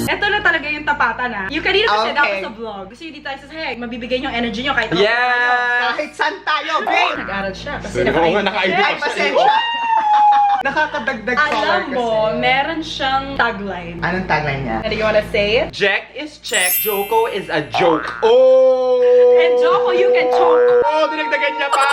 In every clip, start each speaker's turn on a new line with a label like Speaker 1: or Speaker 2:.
Speaker 1: Ito na talaga yung tapatan ha. Yung kanina kasi
Speaker 2: Okay.
Speaker 1: dapat sa vlog. Gusto nyo dito tayo sa sahig. Mabibigay yung energy nyo kahit
Speaker 2: Kahit saan tayo, babe!
Speaker 1: Nag-aral siya kasi
Speaker 3: Oo nga, naka-ID
Speaker 2: Ay, pasensya. Nakakadagdag color
Speaker 1: Alam
Speaker 2: kasi.
Speaker 1: mo, meron siyang tagline.
Speaker 2: Anong tagline niya?
Speaker 1: Do you wanna say it?
Speaker 3: Jack is check, Joko is a joke. Oh!
Speaker 1: And Joko, you can choke.
Speaker 3: Oh, dinagdagan niya pa!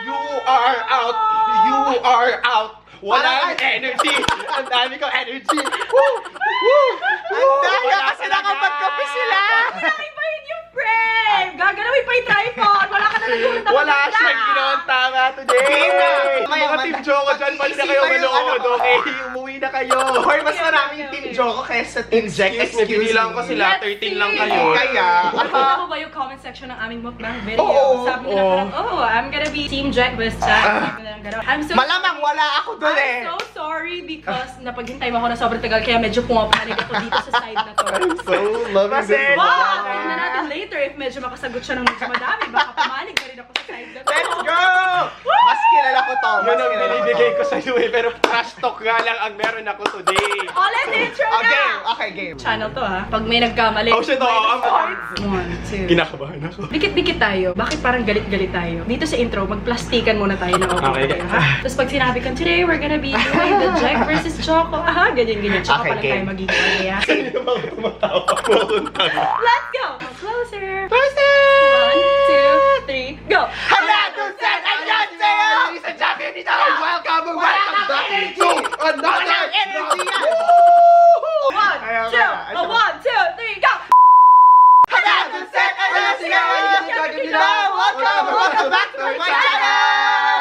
Speaker 3: You are out! You are out! Walang energy! Ang dami kong energy! Woo! Woo!
Speaker 2: Ang daya kasi nakapagkape sila!
Speaker 1: Nakipayin yung frame! Gagalawin pa yung tripod! Wala ka na nagulong na
Speaker 3: Wala siyang ginawang tama today!
Speaker 2: Game na!
Speaker 3: Mga Team Joko dyan, pali na kayo manood, okay? Umuwi na kayo!
Speaker 2: Or mas maraming Team Joko kaysa Team Jack.
Speaker 3: Excuse me, binilang ko sila, 13 lang kayo.
Speaker 2: Kaya,
Speaker 1: Nakita mo ba yung comment section ng aming mukbang video?
Speaker 2: Oo,
Speaker 1: Sabi nila parang, oh, I'm gonna be Team Jack this time. Sabi nila gano'n. I'm so
Speaker 2: malamang wala ako doon eh!
Speaker 1: I'm so sorry because napaghintay mo ako na sobrang tagal kaya medyo pumapanig ako dito sa side na to.
Speaker 3: So loving
Speaker 2: Kasi-
Speaker 3: this
Speaker 1: Wow!
Speaker 3: vlog.
Speaker 1: Tingnan natin later if medyo makasagot siya ng medyo madami. Baka pumanig pa rin ako sa side na to.
Speaker 2: Let's go! Mas kilala ko to.
Speaker 3: Yun ang binibigay ko sa iyo eh, pero trash talk nga lang ang meron ako today.
Speaker 1: Oh, let's intro na!
Speaker 2: Okay, okay, game.
Speaker 1: Channel to ha. Pag may nagkamali.
Speaker 3: Oh shit,
Speaker 1: One, two.
Speaker 3: Kinakabahan ako.
Speaker 1: Dikit-dikit tayo. Bakit parang galit-galit tayo? Dito sa intro, magplastikan muna tayo ng
Speaker 3: Okay.
Speaker 1: tayo, ha? Tapos pag sinabi ko, today we're gonna be doing the Jack versus Choco. Aha, ganyan-ganyan. Tsaka
Speaker 2: Okay,
Speaker 1: pala tayo
Speaker 2: game.
Speaker 1: magiging ha?
Speaker 3: Sino yung mga tumatawa ko akong tayo?
Speaker 1: Let's go! Closer!
Speaker 2: Closer!
Speaker 1: 1, 2, 3, go!
Speaker 2: Hala, Dulcet! Ayan sa'yo!
Speaker 3: Ladies and gentlemen, welcome back to another
Speaker 2: Walang energy yan!
Speaker 1: One,
Speaker 2: Ayaw,
Speaker 1: two,
Speaker 2: ayaw.
Speaker 1: oh, 1, 2, 3, go!
Speaker 2: Hala, Dulcet! Ayan sa'yo! Welcome back to my channel!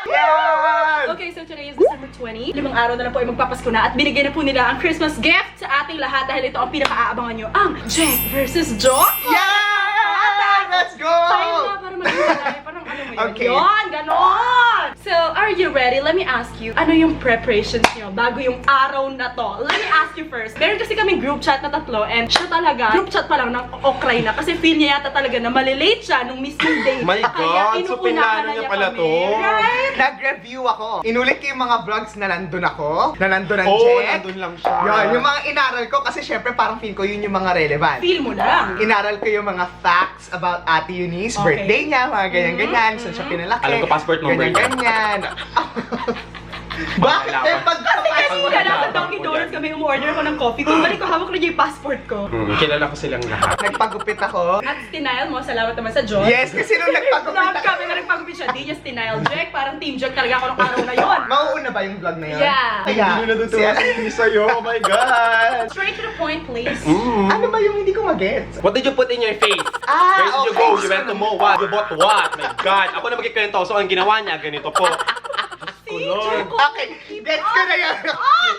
Speaker 2: Yan!
Speaker 1: Okay, so today is December 20. 5 araw na lang po ay magpapasko na at binigay na po nila ang Christmas gift sa ating lahat dahil ito ang pinaka-aabangan nyo, ang Jack versus Joke.
Speaker 2: Yan! Let's go!
Speaker 1: Tayo na para mag-iwalay. Parang ano mo yun?
Speaker 2: Okay.
Speaker 1: Yun, ganon! So, are you ready? Let me ask you, ano yung preparations nyo bago yung araw na to? Let me ask you first. Meron kasi kaming group chat na tatlo and siya talaga, group chat pa lang ng okray na kasi feel niya yata talaga na malilate siya nung mismong day.
Speaker 3: My God, so pinlano niya pala to.
Speaker 1: Right?
Speaker 2: Nag-review ako. Inulit ko yung mga vlogs na nandun ako. Na nandun ang
Speaker 3: Oo,
Speaker 2: Jack.
Speaker 3: nandun lang siya.
Speaker 2: Yun, yung mga inaral ko kasi syempre parang feel ko yun yung mga relevant.
Speaker 1: Feel mo lang.
Speaker 2: Inaral ko yung mga facts about Ate Eunice,
Speaker 1: Okay.
Speaker 2: birthday niya, mga ganyan-ganyan, saan siya pinalaki.
Speaker 3: Alam ko passport number niya.
Speaker 2: Ganyan-ganyan. Bakit?
Speaker 3: Wala
Speaker 2: Eh,
Speaker 3: pa.
Speaker 1: Kasi
Speaker 2: pagkakapasok
Speaker 1: wala
Speaker 3: Wala
Speaker 1: sa
Speaker 3: pa
Speaker 1: Dunkin'
Speaker 3: po
Speaker 1: Donuts
Speaker 3: yan.
Speaker 1: kami umorder ko ng coffee. Kung balik ko, hawak na yung passport ko.
Speaker 3: Kilala ko silang lahat.
Speaker 2: Nagpagupit ako.
Speaker 1: At denial mo, salamat naman sa Diyos.
Speaker 2: Yes, kasi nung nagpagupit
Speaker 1: Love
Speaker 2: ako.
Speaker 1: kami na nagpagupit siya. Di niya denial Jack. Parang team Jack talaga ako nung araw na yon.
Speaker 2: Mauuna ba yung vlog na yun?
Speaker 1: Yeah.
Speaker 2: Kaya,
Speaker 3: Hindi na natutuwa si sa'yo. Oh my God.
Speaker 1: Straight to the point, please.
Speaker 2: ano ba yung hindi ko mag-gets?
Speaker 3: What did you put in your face?
Speaker 2: Ah,
Speaker 3: Where did you
Speaker 2: okay.
Speaker 3: go? You went to MOA. You bought what? My God. Ako na magkikwento. So, ang ginawa niya, ganito po.
Speaker 1: See,
Speaker 3: Lord.
Speaker 1: Joko.
Speaker 2: Okay, gets ko na yun.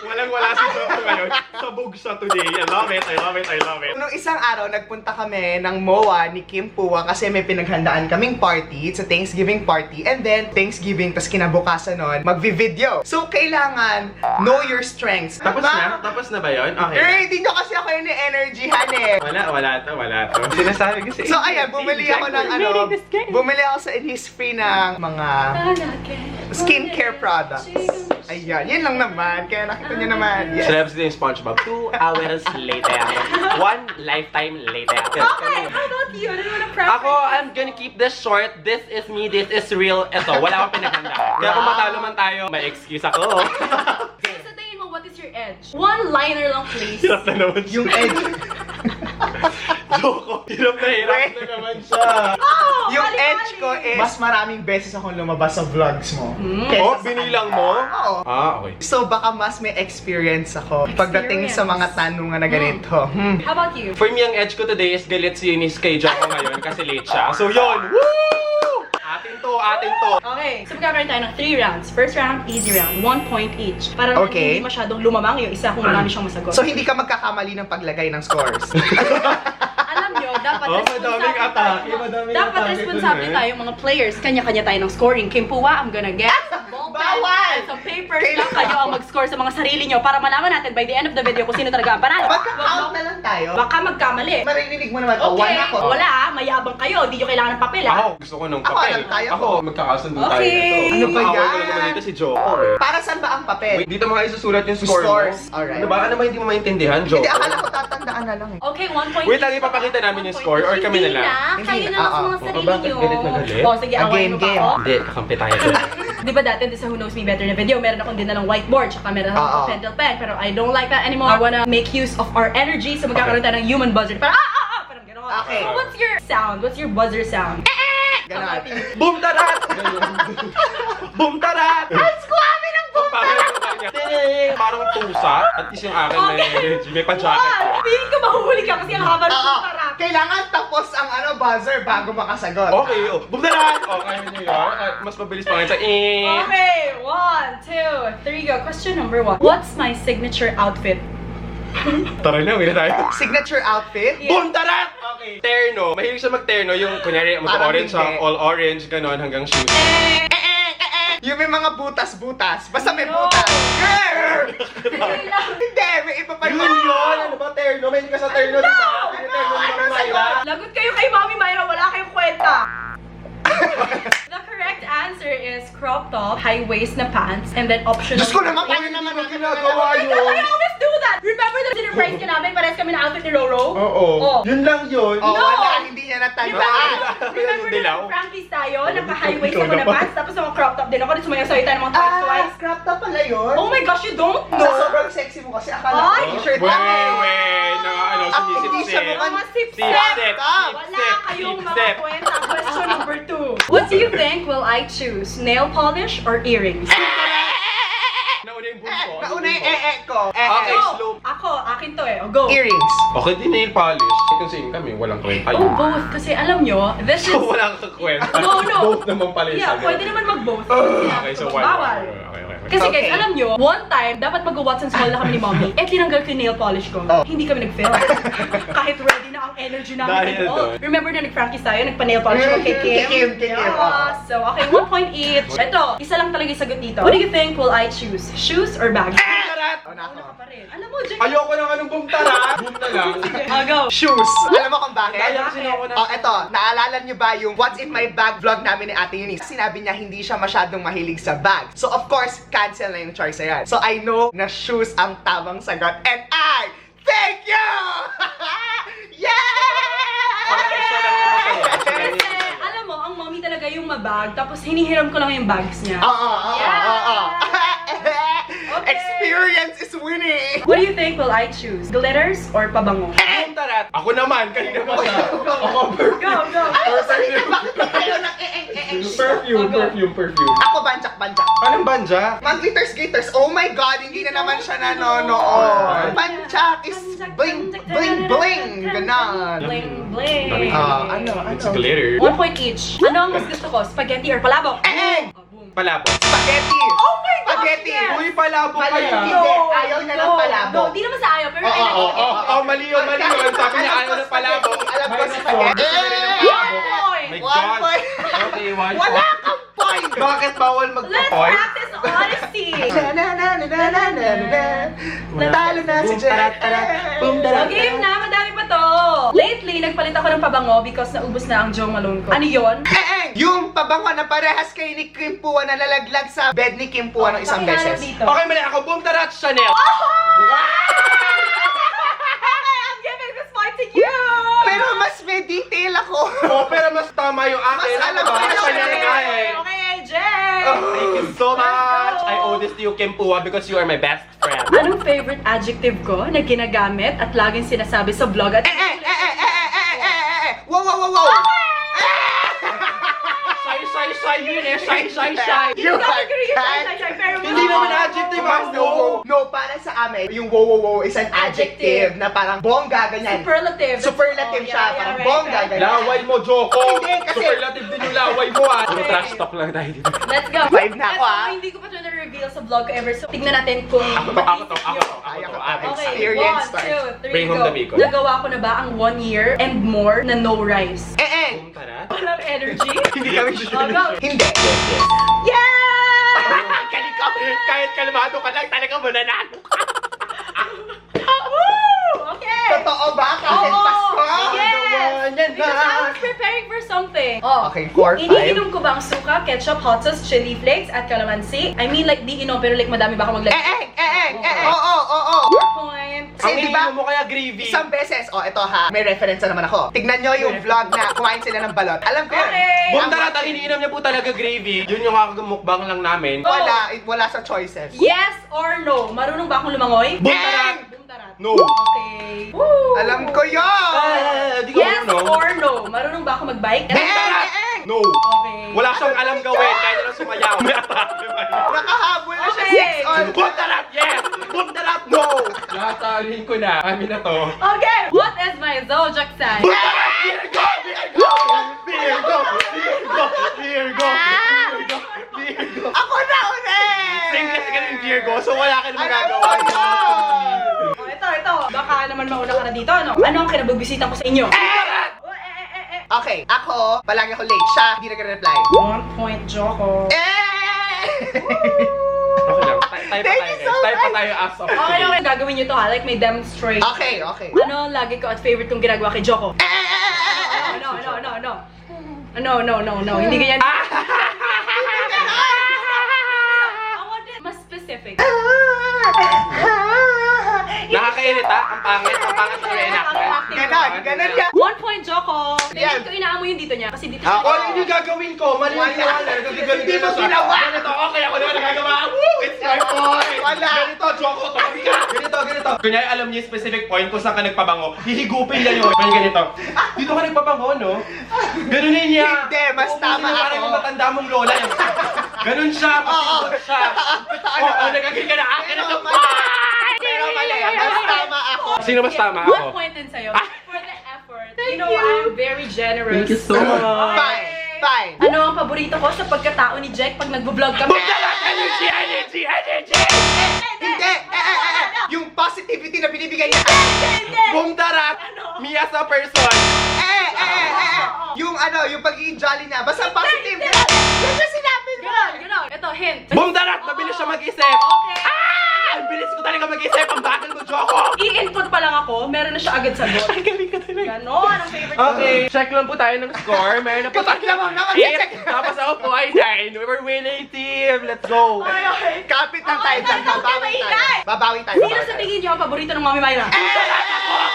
Speaker 3: Walang-wala si Joko ngayon. Sabog siya today. I love it. I love it. I love it.
Speaker 2: Nung isang araw, nagpunta kami ng MOA ni Kim Pua kasi may pinaghandaan kaming party. It's a Thanksgiving party. And then, Thanksgiving, tas kinabukasan nun, magvi-video. So, kailangan know your strengths.
Speaker 3: Tapos
Speaker 2: Diba?
Speaker 3: na? Tapos na ba yun? Okay.
Speaker 2: Eh, hindi nyo kasi ako yun ni energy, eh.
Speaker 3: Wala to. Sinasabi ko
Speaker 2: So, ayan, bumili ako ng ano, bumili ako sa Innisfree ng mga skincare products. Ayan, yun lang naman. Kaya nakita nyo naman. Yes.
Speaker 3: Celebs din yung SpongeBob. 2 hours later. 1 lifetime later.
Speaker 1: Okay, how about you? Ano naman ang preference?
Speaker 3: Ako, I'm gonna keep this short. This is me. This is real. Ito, wala akong pinaghanda. Kaya kung matalo man tayo, may excuse ako.
Speaker 1: Sa tingin mo, what is your edge? One liner lang, please.
Speaker 3: Hirap na naman siya.
Speaker 2: Yung edge.
Speaker 3: Joko, hirap na naman siya.
Speaker 1: Oh,
Speaker 2: Yung
Speaker 1: bali-bali.
Speaker 2: edge ko is, mas maraming beses akong lumabas sa vlogs mo.
Speaker 3: Oh, binilang mo?
Speaker 2: Oo.
Speaker 3: Ah, okay.
Speaker 2: So baka mas may experience ako pagdating sa mga tanungan na ganito.
Speaker 1: How about you?
Speaker 3: For me, ang edge ko today is galit si Eunice kay Joko ngayon kasi late siya. So, yun! Woo! Atin to.
Speaker 1: Okay, so magkakaroon tayo ng 3 rounds. First round, easy round. 1 point each. Para
Speaker 2: Okay.
Speaker 1: hindi masyadong lumamang yung isa kung marami siyang masagot.
Speaker 2: So hindi ka magkakamali ng paglagay ng scores.
Speaker 1: alam nyo, dapat
Speaker 3: Oh,
Speaker 1: responsable
Speaker 3: madaming atake,
Speaker 1: tayo.
Speaker 3: madaming
Speaker 1: Dapat
Speaker 3: atake
Speaker 1: responsable
Speaker 3: dun, eh.
Speaker 1: tayo mga players. Kanya-kanya tayo ng scoring. Kim Pua, I'm gonna get the ball back.
Speaker 2: Bawal!
Speaker 1: and some papers lang kayo ang mag-score sa mga sarili nyo para malaman natin by the end of the video kung sino talaga ang panalo.
Speaker 2: Magka-count na lang tayo.
Speaker 1: Baka magkamali.
Speaker 2: Maririnig mo naman,
Speaker 1: Okay,
Speaker 2: one ako.
Speaker 1: wala ah, mayabang kayo, di nyo kailangan ng papel ah.
Speaker 3: Ako, gusto ko ng
Speaker 2: Ako,
Speaker 3: papel.
Speaker 2: alam tayo.
Speaker 3: Ako, magkakasundo tayo
Speaker 1: Okay.
Speaker 3: nito.
Speaker 2: Ano ba
Speaker 3: Away
Speaker 2: yan?
Speaker 3: ko lang naman dito si Joko eh.
Speaker 2: Para saan ba ang papel?
Speaker 3: Wait, dito mo kayo susulat yung score
Speaker 2: Scores.
Speaker 3: mo.
Speaker 2: Alright.
Speaker 3: Ano ba? Ano ba hindi mo maintindihan, Joko?
Speaker 2: Hindi, akala ko tatandaan na lang eh.
Speaker 1: Okay, 1 point.
Speaker 3: Wait lang, ipapakita namin yung score or kami na lang?
Speaker 1: Hindi na, kayo na lang sa mga
Speaker 3: Oo.
Speaker 1: sarili
Speaker 3: Bakit
Speaker 1: nyo.
Speaker 3: galit na galit?
Speaker 1: Oh, sige, awayin mo ba
Speaker 2: Game.
Speaker 1: ako?
Speaker 3: Hindi, kakampi tayo doon.
Speaker 1: Di ba dati sa Who Knows Me Better na video, meron akong dinalang whiteboard, tsaka meron akong
Speaker 2: Oo.
Speaker 1: pencil pen, pero I don't like that anymore. I wanna make use of our energy, so magkakaroon tayo ng human buzzer. Parang parang gano'n.
Speaker 2: Okay.
Speaker 1: So what's your sound? What's your buzzer sound?
Speaker 2: Ganon.
Speaker 3: Boom tarat! Boom tarat!
Speaker 2: Ang squammy ng
Speaker 3: Parang tusa. At least yung akin may pa-jacket.
Speaker 1: What? Feeling ko mahuhuli ka kasi ang haba ng
Speaker 2: Oo.
Speaker 1: parang.
Speaker 2: Kailangan tapos ang buzzer bago makasagot.
Speaker 3: Okay, oh. Boom tarat! Okay, nyo yun. At mas mabilis pa ngayon sa
Speaker 1: Okay, 1, 2, 3, go. Question number 1. What's my signature outfit?
Speaker 3: Tara na, wala tayo.
Speaker 2: Signature outfit?
Speaker 1: Yeah.
Speaker 3: Boom tarat! Okay. Terno. Mahilig siya mag-terno. Yung kunyari, mag-orange
Speaker 2: Parang
Speaker 3: siya,
Speaker 2: hindi.
Speaker 3: all orange, ganon, hanggang shoes.
Speaker 2: Yung may mga butas-butas. Basta may
Speaker 1: No.
Speaker 2: butas. Girl!
Speaker 1: Sige lang.
Speaker 2: Hindi, may iba pa
Speaker 3: Yun yun! Ano ba terno? May ka sa terno, di ba? Ano terno ni Mami Myla?
Speaker 1: Lagot kayo kay Mami Myra, wala kayong kwenta. The correct answer is crop top, high waist na pants, and then optional.
Speaker 2: Diyos ko naman,
Speaker 3: Uy,
Speaker 2: paano
Speaker 3: hindi
Speaker 2: naman
Speaker 3: mo
Speaker 2: ang
Speaker 3: ginagawa
Speaker 1: I
Speaker 3: yun.
Speaker 1: always do that! Remember that dinner-price ka namin, parehas kami na outfit ni Roro?
Speaker 3: Oo.
Speaker 1: Oh.
Speaker 3: Yun lang yun.
Speaker 2: Oh,
Speaker 1: No!
Speaker 2: wala, hindi niya natandaan.
Speaker 1: Remember
Speaker 3: Dilaw?
Speaker 1: na Frankie's tayo, naka-high waist
Speaker 3: Ikaw
Speaker 1: ako na
Speaker 3: naman.
Speaker 1: pants, tapos ako crop top din ako, din sumayaw-sayo tayo ng mga twice.
Speaker 2: Crop top pala yun?
Speaker 1: Oh my gosh, you don't
Speaker 2: No,
Speaker 1: know?
Speaker 2: sobrang sexy mo kasi akala
Speaker 1: Ay!
Speaker 2: ko t-shirt
Speaker 3: Wait,
Speaker 2: lang eh.
Speaker 3: wait. Ano,
Speaker 2: Ah, hindi siya
Speaker 3: sinisip-sip.
Speaker 2: mukhang
Speaker 1: Mga sip-sip.
Speaker 3: Sip-sip.
Speaker 1: Wala kayong mga
Speaker 3: Sip-sip.
Speaker 1: kwenta. Question number 2. What do you think will I choose? Nail polish or earrings?
Speaker 3: Nauna yung bunso.
Speaker 2: Nauna yung ko.
Speaker 3: Okay,
Speaker 1: Go!
Speaker 3: slow.
Speaker 1: Ako, akin to eh. O, go!
Speaker 2: Earrings.
Speaker 3: Okay, di nail polish. Kasi kami, walang kwenta
Speaker 1: Oh, both. Kasi alam nyo, this is...
Speaker 3: So, walang kakwenta.
Speaker 1: No, no.
Speaker 3: Both naman pala yung
Speaker 1: Yeah,
Speaker 3: sagot.
Speaker 1: pwede naman mag-both.
Speaker 3: Okay, so one.
Speaker 1: Bawal.
Speaker 3: Okay.
Speaker 1: Kasi
Speaker 2: Okay.
Speaker 1: guys, alam nyo, one time, dapat mag-Watson's Hall na kami ni Mommy. Eh, tinanggal ko yung nail polish ko.
Speaker 2: Oh.
Speaker 1: Hindi kami nag-film. Kahit ready na ang energy namin.
Speaker 3: Dahil
Speaker 1: and all.
Speaker 3: doon.
Speaker 1: Remember na nag-Frankie's tayo, nagpa-nail polish ko kay Kim?
Speaker 2: Kay Kim.
Speaker 1: Yeah. So, okay, 1 point each. Ito, isa lang talaga yung sagot dito. What do you think will I choose? Shoes or bags?
Speaker 3: Tarat!
Speaker 2: Una
Speaker 1: Una ka
Speaker 2: ko.
Speaker 1: pa rin. Alam mo, Jake.
Speaker 3: Ayoko ng anong boom tarat. Boom na lang.
Speaker 1: Go.
Speaker 2: Shoes. Alam mo kung bakit?
Speaker 3: Kaya kasi ako na.
Speaker 2: Oh, eto, naalala niyo ba yung What's in my bag vlog namin ni Ate Eunice? Sinabi niya hindi siya masyadong mahilig sa bag. So of course, cancel na yung choice na yan. So I know na shoes ang tamang sagot and I thank you!
Speaker 1: Kasi, alam mo, ang mommy talaga yung mabag, tapos hinihiram ko lang yung bags niya.
Speaker 2: Oo.
Speaker 1: Okay.
Speaker 2: Experience is winning!
Speaker 1: What do you think will I choose? Glitters or pabango?
Speaker 3: Boom tarat. Ako naman, kanina pa siya. Ako,
Speaker 1: Go, go!
Speaker 2: Ano sa inyo? Bakit ba kayo ng
Speaker 3: Perfume.
Speaker 2: Ako banchak.
Speaker 3: Anong banja?
Speaker 2: Mga glitters. Oh my God, hindi na naman siya nanonood. Banchak is bling. Ganon.
Speaker 1: Bling.
Speaker 2: Ano?
Speaker 3: It's glitter.
Speaker 1: 1 point each. Ano ang mas gusto ko? Spaghetti or palabok? Oh, boom.
Speaker 3: Palabok.
Speaker 2: Spaghetti!
Speaker 1: Oh my gosh,
Speaker 2: Spaghetti!
Speaker 1: yes!
Speaker 3: Uy, palabok
Speaker 2: Mali.
Speaker 3: kaya.
Speaker 2: Hindi, ayaw niya ng palabok.
Speaker 1: No, di naman sa ayaw, pero I
Speaker 2: Oo,
Speaker 1: like it.
Speaker 3: Mali yun. Sabi niya ayaw ng palabok.
Speaker 2: Alam ko
Speaker 3: Minus
Speaker 2: spaghetti.
Speaker 3: one. Gusto niya ng palabok. My
Speaker 2: 1
Speaker 3: God.
Speaker 2: point.
Speaker 3: Okay, 1
Speaker 2: Wala kang point!
Speaker 3: Bakit bawal
Speaker 1: Let's
Speaker 3: magpa-point?
Speaker 1: practice honesty!
Speaker 2: Natalo na si Jen.
Speaker 1: So, game na, madami pa to. Lately, nagpalit ako ng pabango because naubos na ang Jo Malone ko. Ano yun?
Speaker 2: Yung pabango na parehas kay ni Kim Pua na nalaglag sa bed ni Kim Pua ng isang
Speaker 1: Pakihanap
Speaker 2: beses.
Speaker 1: dito.
Speaker 3: Okay, mali ako. Boom tarat Chanel.
Speaker 1: I'm giving this point to you!
Speaker 2: Pero mas may detail ako.
Speaker 3: Oh, pero mas tama yung akin.
Speaker 2: Mas alam ko yung
Speaker 3: Chanel
Speaker 2: Chanel.
Speaker 3: nga eh.
Speaker 1: Okay, Jen!
Speaker 3: Thank you so much.
Speaker 1: Let's go.
Speaker 3: I owe this to you, Kim Pua, because you are my best friend.
Speaker 1: Anong favorite adjective ko na ginagamit at laging sinasabi sa vlog at...
Speaker 2: Wow.
Speaker 3: Shy yun eh. Shy.
Speaker 2: You
Speaker 1: Hindi
Speaker 2: are
Speaker 1: agree,
Speaker 2: kind.
Speaker 1: pero
Speaker 3: Hindi naman adjective ang
Speaker 2: No, para sa amin, yung wow is an adjective na parang bongga, ganyan.
Speaker 1: Superlative.
Speaker 2: Superlative siya, parang bongga, ganyan.
Speaker 3: Laway mo, Joko.
Speaker 2: Hindi, kasi-
Speaker 3: Superlative din yung laway mo ah. Puro
Speaker 1: Okay.
Speaker 3: trash talk lang tayo dito.
Speaker 1: Let's go.
Speaker 2: 5 na ako,
Speaker 1: Ito,
Speaker 2: ah.
Speaker 1: Hindi ko pa ito na-reveal sa vlog ko ever. So, tignan natin kung...
Speaker 3: Ako to.
Speaker 1: Okay,
Speaker 2: Experience
Speaker 1: 1, 2, 3,
Speaker 3: Bring home
Speaker 1: go.
Speaker 3: the bacon.
Speaker 1: Nagawa ko na ba ang 1 year and more na no rice?
Speaker 3: Boom tarat?
Speaker 1: Walang energy?
Speaker 2: Hindi kami
Speaker 1: Oh, go.
Speaker 2: Hindi.
Speaker 1: Yeah!
Speaker 2: Galing
Speaker 3: sigurado ka lang talaga mananalo ka.
Speaker 1: Woo! Okay!
Speaker 2: Totoo ba? Kahit Pasko?
Speaker 1: Yes!
Speaker 3: Yan
Speaker 1: Because I was preparing for something. Oh,
Speaker 2: Okay, 4, 5.
Speaker 1: iniinom ko ba ang suka, ketchup, hot sauce, chili flakes, at calamansi? I mean, like, di inom, pero like, madami ba ako maglagay?
Speaker 2: Oo.
Speaker 1: Point.
Speaker 3: Ang
Speaker 2: Kasi diba,
Speaker 3: iniinom mo kaya gravy.
Speaker 2: isang beses, ito ha, may reference na naman ako. Tignan nyo yung vlog na kumain sila ng balot. Alam ko yun.
Speaker 1: Okay.
Speaker 3: Boom tarat, ang iniinom niya po talaga gravy. Yun yung kakamukbang lang namin.
Speaker 2: Wala sa choices.
Speaker 1: Yes or no? Marunong ba akong lumangoy?
Speaker 3: Boom tarat!
Speaker 1: Boom tarat.
Speaker 3: No.
Speaker 1: Okay. Woo!
Speaker 2: Alam ko yun!
Speaker 3: Di ko
Speaker 1: Yes
Speaker 3: no.
Speaker 1: or no? Marunong ba ako mag-bike?
Speaker 3: Boom tarat! No.
Speaker 1: Okay.
Speaker 3: Wala siyang alam gawin, kaya na lang sumayaw. May atake ba yun?
Speaker 2: Nakahabol na siya
Speaker 1: Okay.
Speaker 2: 6 on.
Speaker 3: Boom tarat, yes! Boom tarat, no! Natalin ko na. Amin na to.
Speaker 1: Okay. What is my zodiac sign?
Speaker 3: Boom tarat! Virgo! Virgo! Virgo! Virgo! Virgo! Virgo! Virgo!
Speaker 2: Ako na ulit!
Speaker 3: Same kasi ka ng Virgo, so wala ka na magagawa.
Speaker 1: Oh, ito. Baka naman mauna ka na dito, ano? Ano ang kinabugbisitan ko sa inyo?
Speaker 2: Okay, ako, palagi ako late. Siya, hindi nagre-reply.
Speaker 1: 1 point, Joko.
Speaker 3: Okay lang. Tayo pa
Speaker 2: Thank
Speaker 3: tayo,
Speaker 2: you
Speaker 3: guys.
Speaker 2: so
Speaker 3: Tayo pa
Speaker 2: much.
Speaker 3: tayo as of
Speaker 1: Okay,
Speaker 3: today.
Speaker 1: gagawin nyo to ha, like may demonstrate.
Speaker 2: Okay.
Speaker 1: Ano ang lagi ko at favorite kong ginagawa kay Joko? No. No, hindi ganyan. I want it mas specific.
Speaker 3: Nakakairita, ang pangit talaga enak.
Speaker 2: Ganon yan.
Speaker 1: 1 point, Joko.
Speaker 2: Yan.
Speaker 1: Tingnan ko inaamoy yung dito niya kasi dito
Speaker 2: Ah,
Speaker 1: siya.
Speaker 3: Oh, hindi gagawin ko. Mali yung ginawa na.
Speaker 2: Hindi mo ginawa.
Speaker 3: Ganito, okay, ako naman nagagawa. Woo! It's my point.
Speaker 2: Wala.
Speaker 3: Ganito, Joko, tumabi ka. Ganito. Kunyari, alam niyo yung specific point kung saan ka nagpabango. Hihigupin niya yun. Ganito. Dito ka nagpabango, no? Ganunin niya.
Speaker 2: Hindi, mas
Speaker 3: Oo,
Speaker 2: tama
Speaker 3: kasi parang
Speaker 2: ako.
Speaker 3: yung matanda mong lola. Ganun siya, pasindot siya. Oo, nagagawin ka na akin na
Speaker 2: Pero mali, mas tama ako.
Speaker 3: Sino mas tama
Speaker 1: 1
Speaker 3: ako?
Speaker 1: point din sa'yo. For the effort. You know, I'm very generous.
Speaker 3: Thank you so much.
Speaker 2: Fine.
Speaker 1: Ano ang paborito ko sa pagkatao ni Jack pag nagbo-vlog kami?
Speaker 3: Energy!
Speaker 2: Hindi! Yung positivity na binibigay niya.
Speaker 3: Boom tarat!
Speaker 1: Ano?
Speaker 3: Me as a person!
Speaker 2: Yung yung pagiging jolly niya. Basta positive. Yan yung sinabi mo.
Speaker 1: Ganon. Ito, hint.
Speaker 3: Boom tarat! Mabilis siya mag-isip!
Speaker 1: Okay.
Speaker 3: Ang bilis ko talaga mag-isip! Ang bagal mo, Joko!
Speaker 1: I-input pa lang ako, meron na siya agad sagot.
Speaker 3: Ang galing ka talaga.
Speaker 1: Ganon, ang favorite ko.
Speaker 3: Okay, check lang po tayo ng score. Meron na po
Speaker 2: Kapag naman,
Speaker 3: Eight. Tapos ako po ay 9. We were winning team! Let's go!
Speaker 1: Okay.
Speaker 2: Kapit lang tayo dyan. Babawi tayo. Babawi tayo.
Speaker 1: Sino sa tingin niyo ang paborito ng Mami Myra?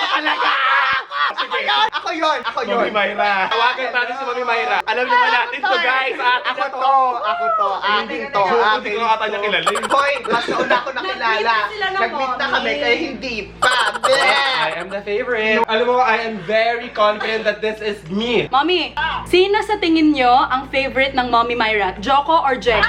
Speaker 3: Talaga!
Speaker 2: Ako yun.
Speaker 3: Mami Myra. Tawagan natin si Mami Myra. Alam naman natin to, guys.
Speaker 2: Ako to. Akin to.
Speaker 3: Hindi ko ata niya kilala.
Speaker 2: Hoy, mas nauna ako nakilala.
Speaker 1: Nag-meet na sila ng
Speaker 2: Nag-meet na
Speaker 1: mommy.
Speaker 2: kami, kaya hindi pa.
Speaker 3: I am the favorite. Alam mo, I am very confident that this is me.
Speaker 1: Mami, sino sa tingin niyo ang favorite ng Mami Myra? Joko or Jack?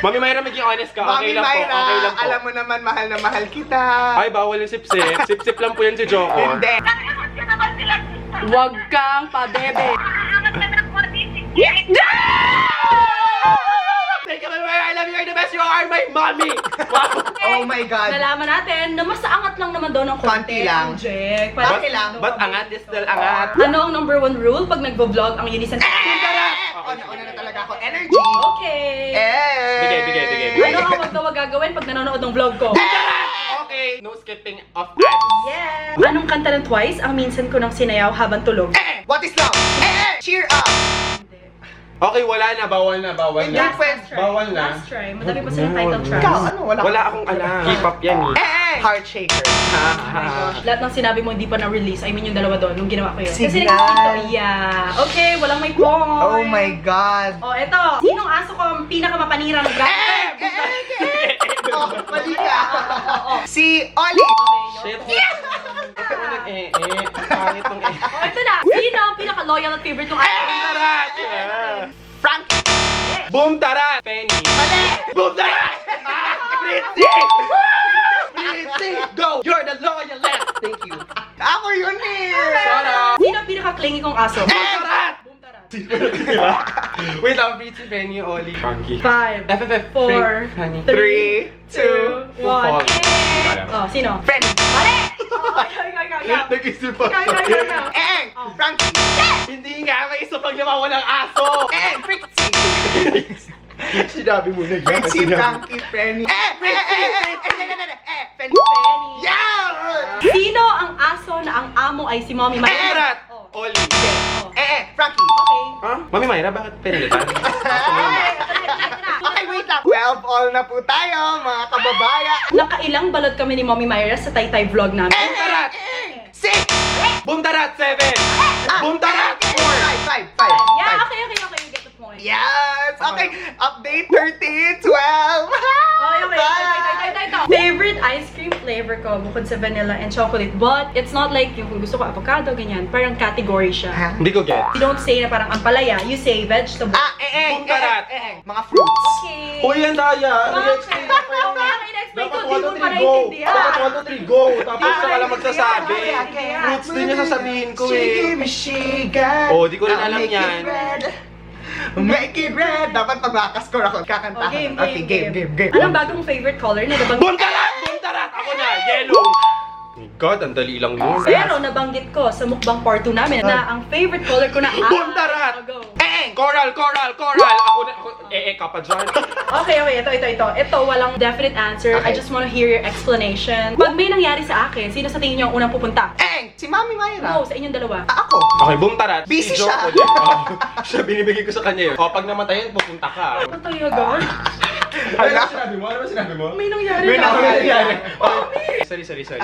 Speaker 3: Mami Myra, maging honest ka.
Speaker 2: Mami
Speaker 3: Okay lang po.
Speaker 2: Myra,
Speaker 3: Okay lang po.
Speaker 2: alam mo naman, mahal na mahal kita.
Speaker 3: Ay, bawal yung sip-sip. Sip-sip lang po yan si Joko.
Speaker 2: Hindi.
Speaker 1: Huwag kang padebe.
Speaker 3: Thank you, Mami Myra. I love you. You're the best. You are my mommy. Wow.
Speaker 2: Oh my God.
Speaker 1: Nalaman natin na mas angat lang naman daw ng
Speaker 2: Konti lang.
Speaker 1: ang Jack.
Speaker 2: Konti lang.
Speaker 3: But angat is still angat.
Speaker 1: Ano ang number 1 rule pag nagbo-vlog ang Unison?
Speaker 2: Una na talaga ako. Energy.
Speaker 1: Okay.
Speaker 3: Bigay.
Speaker 1: Ano ang wag na wag gagawin pag nanonood ng vlog ko?
Speaker 3: Okay. No skipping of ads.
Speaker 1: Yeah. Anong kanta ng Twice ang minsan ko nang sinayaw habang tulog?
Speaker 2: What is love? Cheer up.
Speaker 3: Okay, wala na. Bawal na.
Speaker 2: Hindi.
Speaker 1: Last try.
Speaker 3: Bawal na.
Speaker 1: Last try. Madami pa silang title tracks.
Speaker 2: Ikaw, ano?
Speaker 3: Wala akong alam. K-pop yan eh.
Speaker 2: Heart shaker.
Speaker 1: Oh my gosh. Lahat ng sinabi mo hindi pa na-release. I mean yung dalawa doon, nung ginawa ko yun. Kasi
Speaker 2: Signal.
Speaker 1: nag-sing to. Yeah. Okay, walang may point.
Speaker 2: Oh my God.
Speaker 1: Oh, eto. Sinong aso ko ang pinakamapanirang gamit?
Speaker 2: Oh, mali ka. Si Oli.
Speaker 1: Okay,
Speaker 3: Shit.
Speaker 1: yun.
Speaker 3: Ito mo Pangit tong
Speaker 1: Oh, ito na. Sino ang pinaka-loyal at favorite kong aso?
Speaker 3: Tarat!
Speaker 2: Frankie.
Speaker 3: Boom tarat! Penny.
Speaker 2: Mali.
Speaker 3: Boom tarat! Pretty! Pretty! Go! You're the loyalist! Thank you.
Speaker 2: Ako yun eh.
Speaker 3: Shut up!
Speaker 1: Sino ang pinaka-clingy kong aso?
Speaker 3: Boom tarat!
Speaker 1: Boom tarat.
Speaker 3: Wait lang, Pretty, Penny, Oli. Frankie.
Speaker 1: 5,
Speaker 3: FFF.
Speaker 1: 4,
Speaker 3: Frankie.
Speaker 1: 3, 2, 1.
Speaker 3: Fall.
Speaker 1: Oh, sino?
Speaker 2: Friend.
Speaker 1: Mali! Oh, ikaw.
Speaker 3: Nag-isip pa.
Speaker 1: Ikaw.
Speaker 2: Frankie.
Speaker 3: Hindi nga, may isa pang nawawa ng aso!
Speaker 2: Fritzy.
Speaker 3: Sinabi mo na yan.
Speaker 2: Fritzy, Frankie. Penny. Penny.
Speaker 1: Penny.
Speaker 2: Yeah!
Speaker 1: Sino ang aso na ang amo ay si Mommy Myra?
Speaker 3: Rat!
Speaker 1: Oh.
Speaker 3: Oli.
Speaker 1: Oh.
Speaker 2: Frankie.
Speaker 1: Okay.
Speaker 3: Ha? Mami Myra, bakit pinilitan?
Speaker 2: Okay, wait lang. 12 all na po tayo, mga kababaya.
Speaker 1: Nakailang balot kami ni Mommy Myra sa Taytay vlog namin.
Speaker 3: Buntarat!
Speaker 2: 6!
Speaker 3: Buntarat 7! Buntarat 4!
Speaker 2: 5.
Speaker 1: Yeah, okay, you get the point.
Speaker 2: Yes! Okay, update 13, 12!
Speaker 1: Okay. Favorite ice cream flavor ko bukod sa vanilla and chocolate, but it's not like yung kung gusto ko avocado, ganyan. Parang category siya.
Speaker 2: Ha?
Speaker 3: Hindi ko get.
Speaker 1: You don't say na parang ampalaya, you say vegetable.
Speaker 2: Buntarat! Mga fruits.
Speaker 1: Okay.
Speaker 3: Uy, yan daya!
Speaker 1: Okay. In-explain ko, di mo pa
Speaker 3: Dapat
Speaker 1: naintindihan.
Speaker 3: 1, 2, 3, go! Tapos saka lang magsasabi.
Speaker 1: Okay.
Speaker 3: Fruits din yung sasabihin ko eh.
Speaker 2: Michigan.
Speaker 3: Oh, di ko rin alam yan.
Speaker 2: Make it red! Dapat pag makaskor ako, kakanta.
Speaker 1: Oh, game.
Speaker 2: Ano?
Speaker 1: Anong bagong favorite color na nabanggit?
Speaker 3: Buntarat! Buntarat! Ako na! Yellow! My God, ang dali lang yun.
Speaker 1: Pero nabanggit ko sa mukbang part 2 namin na ang favorite color ko na
Speaker 3: Buntarat!
Speaker 1: Go.
Speaker 3: Coral! Ako na, ka pa dyan.
Speaker 1: Okay, ito. Ito, walang definite answer. I
Speaker 2: Okay.
Speaker 1: just wanna hear your explanation. Pag may nangyari sa akin, sino sa tingin niyo ang unang pupunta?
Speaker 2: Si Mami Myra.
Speaker 1: No, sa inyong dalawa.
Speaker 2: Ako.
Speaker 3: Okay, Buntarat.
Speaker 2: Busy
Speaker 3: I-joke
Speaker 2: siya.
Speaker 3: ko din. Oh, siya, binibigay ko sa kanya yun. Pag namatayan, pupunta ka.
Speaker 1: Ano tayo agad?
Speaker 3: Ano ba sinabi mo?
Speaker 1: May nangyari
Speaker 2: May
Speaker 1: na.
Speaker 2: nangyari.
Speaker 3: Sorry.
Speaker 1: So,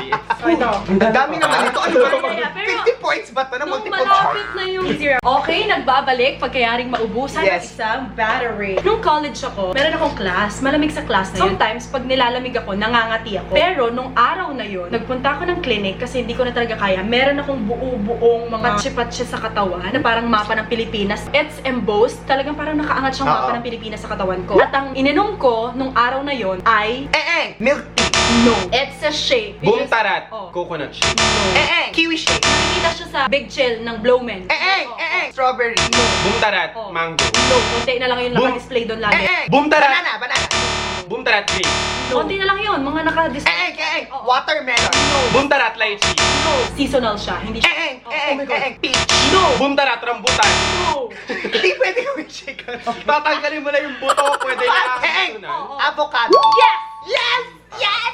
Speaker 1: ito.
Speaker 2: Ang dami naman ito. Ano ba?
Speaker 1: Yeah, pero-
Speaker 2: 50 points ba ito na
Speaker 1: Nung
Speaker 2: multiple choice?
Speaker 1: malapit na yung easier. Okay, nagbabalik pagkayaring maubusan ng
Speaker 2: Yes.
Speaker 1: isang battery. Nung college ako, meron akong class, malamig sa class na yun. Sometimes, pag nilalamig ako, nangangati ako. Pero nung araw na yun, nagpunta ako ng clinic kasi hindi ko na talaga kaya. Meron akong buong mga patsi-patsi sa katawan na parang mapa ng Pilipinas. It's embossed. Talagang parang nakaangat siyang mapa
Speaker 2: Oo.
Speaker 1: ng Pilipinas sa katawan ko. At ang ininom ko nung araw na yun ay
Speaker 2: Milk tea.
Speaker 1: no. It's a shake.
Speaker 3: Buntarat.
Speaker 1: Oh.
Speaker 3: Coconut shake.
Speaker 2: Kiwi shake.
Speaker 1: Nakikita siya sa Big Chill ng Blowmen.
Speaker 2: Strawberry.
Speaker 3: Buntarat.
Speaker 1: Oh.
Speaker 3: Mango.
Speaker 1: No, konti na lang yung
Speaker 3: Boom.
Speaker 1: naka-display doon lagi.
Speaker 3: Buntarat.
Speaker 2: Banana.
Speaker 3: Buntarat grape.
Speaker 1: Konti na lang yun, mga naka-display.
Speaker 2: Watermelon.
Speaker 3: Buntarat lychee.
Speaker 1: No, seasonal siya, hindi siya. Oh my God.
Speaker 2: Peach.
Speaker 1: No!
Speaker 3: Buntarat rambutan.
Speaker 1: No!
Speaker 2: Hindi pwede gawin shake.
Speaker 3: Tatanggalin mo na yung buto. Pwede na.
Speaker 1: Oo.
Speaker 2: Avocado.
Speaker 1: Yes!
Speaker 2: Yes!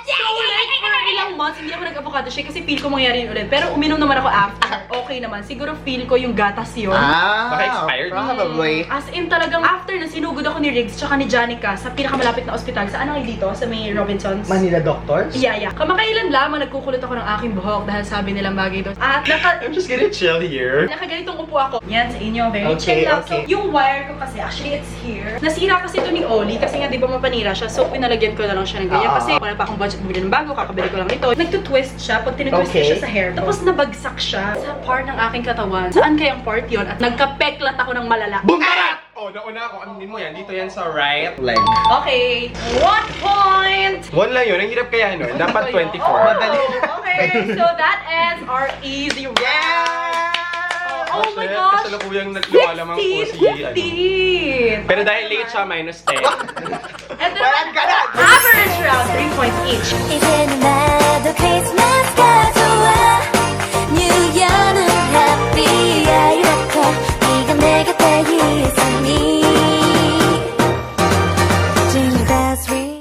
Speaker 1: So like, for ilang months, hindi ako nag-avocado shake kasi feel ko mangyari yun ulit. Pero uminom naman ako after. Okay naman. Siguro feel ko yung gatas yun.
Speaker 3: Baka expired?
Speaker 2: Probably.
Speaker 1: As in talagang after na sinugod ako ni Riggs tsaka ni Janica sa pinakamalapit na ospital. Saan ako dito? Sa may Robinsons?
Speaker 2: Manila Doctors?
Speaker 1: Yeah. Kamakailan lamang nagkukulot ako ng aking buhok dahil sabi nilang bagay doon. At
Speaker 3: I'm just gonna chill here.
Speaker 1: nakaganitong upo ako. Yan sa inyo, very
Speaker 2: Okay,
Speaker 1: chill lang.
Speaker 2: okay.
Speaker 1: So, yung wire ko kasi, actually it's here. Nasira kasi ito ni Oli kasi nga di ba mapanira siya. So, pinalagyan ko na lang siya ng ganyan. Kasi wala pa akong budget bumili ng bago, kakabili ko lang ito. Nagtutwist siya, pag tinutwist ko
Speaker 2: Okay.
Speaker 1: siya sa hair. Tapos nabagsak siya sa part ng aking katawan. Saan kayang part yun? At nagkapeklat ako ng malala.
Speaker 3: Buntarat! Oh, nauna ako. Ano mo yan? Dito yan sa right leg.
Speaker 1: Okay, 1 point!
Speaker 3: One lang yun. Ang hirap kaya nun. Dapat 24.
Speaker 2: Madali.
Speaker 1: Okay, so that ends our easy round.
Speaker 2: Yeah!
Speaker 1: Oh my
Speaker 3: shit.
Speaker 1: gosh!
Speaker 3: Kasalukuyang lumalamang po si,
Speaker 1: 15!
Speaker 3: Pero dahil late siya, minus 10.
Speaker 1: And then,
Speaker 2: Walang ganun!
Speaker 1: average round, 3 points each.
Speaker 4: 이제는 나도 크리스마스가 좋아